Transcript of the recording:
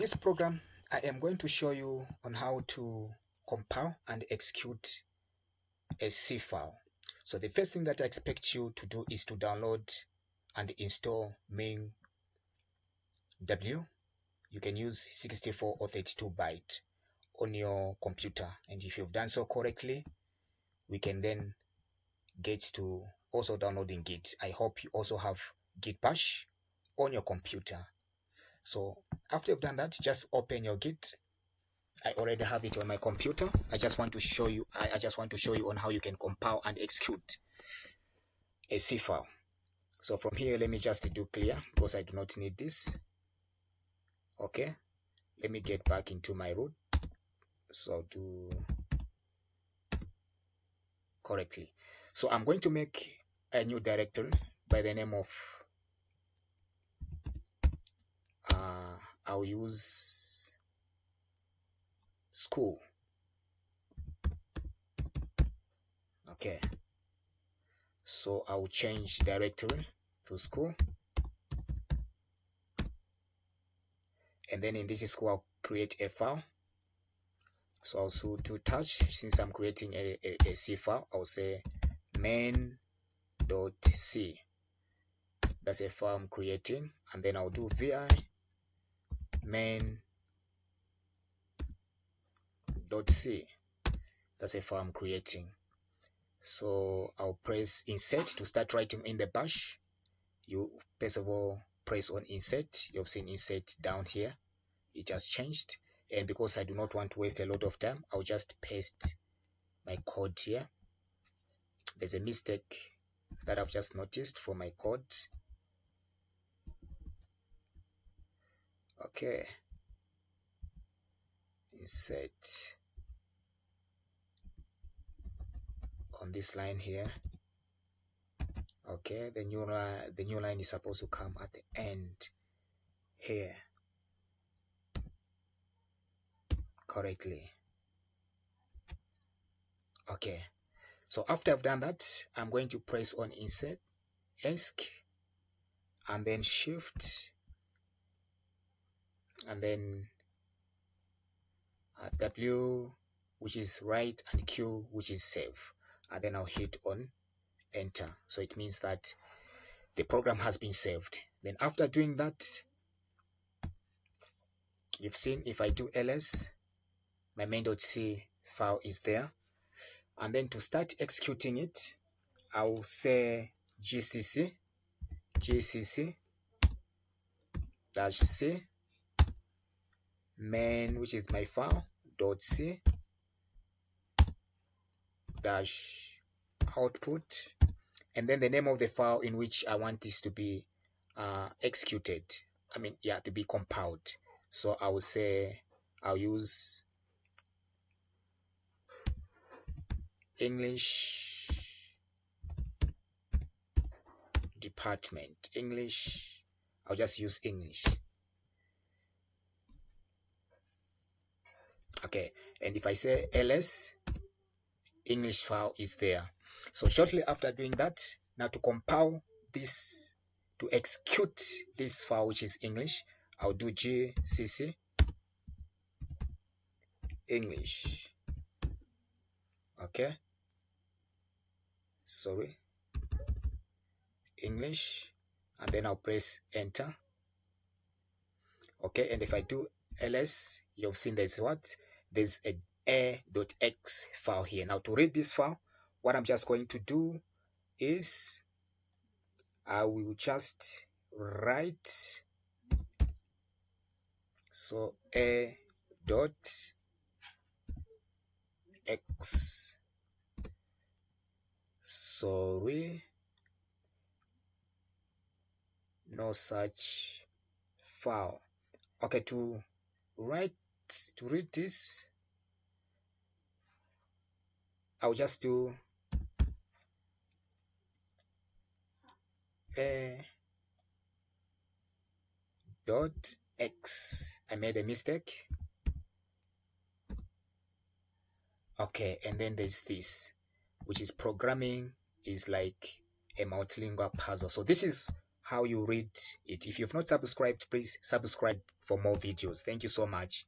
this program, I am going to show you on how to compile and execute a C file. So the first thing that I expect you to do is to download and install MinGW. You can use 64 or 32 byte on your computer, and if you've done so correctly, we can then get to also downloading Git. I hope you also have Git Bash on your computer. So after you've done that, just open your Git. I already have it on my computer. I just want to show you on how you can compile and execute a C file. So from here, let me just do clear because I do not need this. Okay, let me get back into my root. So do correctly. So I'm going to make a new directory by the name of I'll use school. Okay, so I'll change directory to school, and then in this school I'll create a file. So also to touch, since I'm creating a C file, I'll say main.c. That's a file I'm creating, and then I'll do vi main.c. That's a file I'm creating. So I'll press insert to start writing in the bash. You first of all press on insert. You've seen insert down here. It has changed, and because I do not want to waste a lot of time, I'll just paste my code here. There's a mistake that I've just noticed for my code. Okay, insert on this line here. Okay, the new line is supposed to come at the end here correctly. Okay, so after I've done that, I'm going to press on insert, ESC, and then shift, and then W, which is write, and Q, which is save, and then I'll hit on enter. So it means that the program has been saved. Then after doing that, you've seen if I do ls, my main.c file is there. And then to start executing it, I will say gcc -c main, which is my file, .c -output, and then the name of the file in which I want this to be executed. To be compiled. So I will say I'll use English department. English, I'll just use English. Okay, and if I say ls, English file is there. So shortly after doing that, now to compile this, to execute this file, which is English, I'll do gcc English. Okay, sorry, English, and then I'll press enter. Okay, and if I do ls, you've seen there's a a.x file here. Now to read this file, what I'm just going to do is I will just write, so a.x, sorry, no such file. Okay, to read this, I'll just do a.x. I made a mistake. Okay, and then there's this, which is programming is like a multilingual puzzle. So this is how you read it. If you've not subscribed, please subscribe for more videos. Thank you so much.